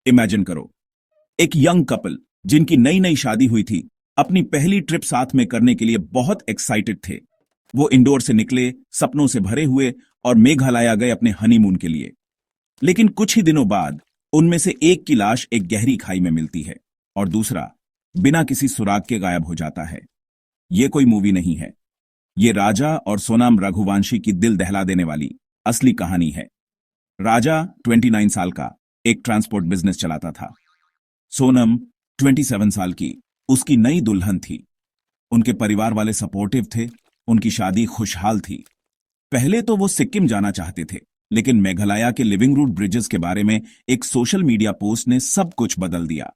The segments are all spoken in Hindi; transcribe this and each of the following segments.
इमेजिन करो, एक यंग कपल जिनकी नई नई शादी हुई थी, अपनी पहली ट्रिप साथ में करने के लिए बहुत एक्साइटेड थे। वो इंडोर से निकले, सपनों से भरे हुए, और मेघालय गए अपने हनीमून के लिए। लेकिन कुछ ही दिनों बाद उनमें से एक की लाश एक गहरी खाई में मिलती है और दूसरा बिना किसी सुराग के गायब हो जाता है। ये कोई मूवी नहीं है, ये राजा और सोनम रघुवंशी की दिल दहला देने वाली असली कहानी है। राजा 29 साल का एक ट्रांसपोर्ट बिजनेस चलाता था। सोनम 27 साल की उसकी नई दुल्हन थी। उनके परिवार वाले सपोर्टिव थे, उनकी शादी खुशहाल थी। पहले तो वो सिक्किम जाना चाहते थे, लेकिन मेघालय के लिविंग रूट ब्रिजेस के बारे में एक सोशल मीडिया पोस्ट ने सब कुछ बदल दिया।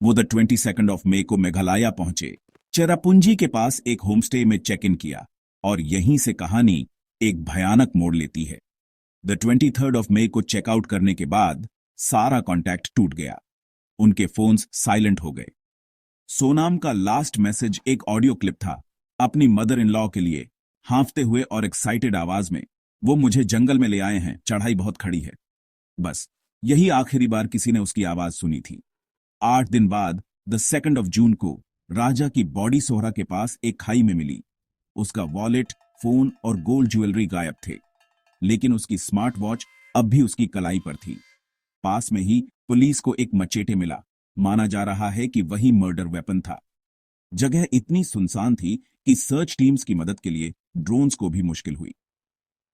वो द 22 ऑफ मई को मेघालय पहुंचे, चेरापूंजी के पास एक होमस्टे में चेक इन किया, और यहीं से कहानी एक भयानक मोड़ लेती है। द 23 ऑफ मई को चेकआउट करने के बाद सारा कांटेक्ट टूट गया। उनके फोन्स साइलेंट हो गए। सोनम का लास्ट मैसेज एक ऑडियो क्लिप था, अपनी मदर इन लॉ के लिए, हांफते हुए और एक्साइटेड आवाज में, वो मुझे जंगल में ले आए हैं, चढ़ाई बहुत खड़ी है। बस यही आखिरी बार किसी ने उसकी आवाज सुनी थी। 8 दिन बाद द 2 ऑफ जून को राजा की बॉडी सोहरा के पास एक खाई में मिली। उसका वॉलेट, फोन और गोल्ड ज्वेलरी गायब थे, लेकिन उसकी स्मार्ट वॉच अब भी उसकी कलाई पर थी। पास में ही पुलिस को एक मचेटे मिला। माना जा रहा है कि वही मर्डर वेपन था। जगह इतनी सुनसान थी कि सर्च टीम्स की मदद के लिए ड्रोन्स को भी मुश्किल हुई।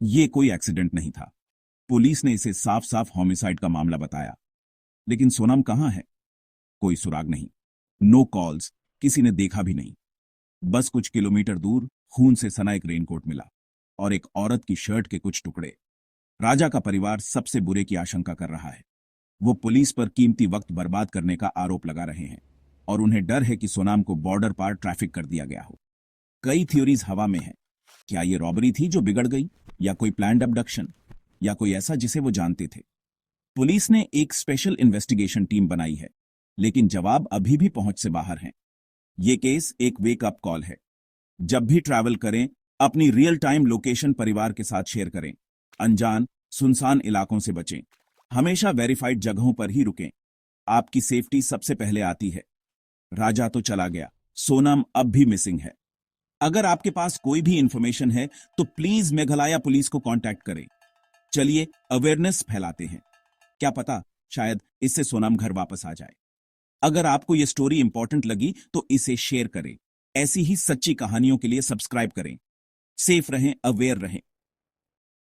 ये कोई एक्सीडेंट नहीं था। पुलिस ने इसे साफ साफ होमिसाइड का मामला बताया। लेकिन सोनम कहां है? कोई सुराग नहीं, नो कॉल्स, किसी ने देखा भी नहीं। बस कुछ किलोमीटर दूर खून से सना एक रेनकोट मिला और एक औरत की शर्ट के कुछ टुकड़े। राजा का परिवार सबसे बुरे की आशंका कर रहा है। वो पुलिस पर कीमती वक्त बर्बाद करने का आरोप लगा रहे हैं और उन्हें डर है कि सोनम को बॉर्डर पार ट्रैफिक कर दिया गया हो। कई थ्योरीज हवा में हैं। क्या ये रॉबरी थी जो बिगड़ गई, या कोई प्लान्ड अबडक्शन, या कोई ऐसा जिसे वो जानते थे? पुलिस ने एक स्पेशल इन्वेस्टिगेशन टीम बनाई है, लेकिन जवाब अभी भी पहुंच से बाहर हैं। ये केस एक वेक अप कॉल है। जब भी ट्रैवल करें, अपनी रियल टाइम लोकेशन परिवार के साथ शेयर करें। अनजान, सुनसान इलाकों से बचें। हमेशा वेरीफाइड जगहों पर ही रुकें। आपकी सेफ्टी सबसे पहले आती है। राजा तो चला गया, सोनम अब भी मिसिंग है। अगर आपके पास कोई भी इंफॉर्मेशन है तो प्लीज मेघालय पुलिस को कांटेक्ट करें। चलिए अवेयरनेस फैलाते हैं। क्या पता, शायद इससे सोनम घर वापस आ जाए। अगर आपको यह स्टोरी इंपॉर्टेंट लगी तो इसे शेयर करें। ऐसी ही सच्ची कहानियों के लिए सब्सक्राइब करें। सेफ रहें, अवेयर रहें।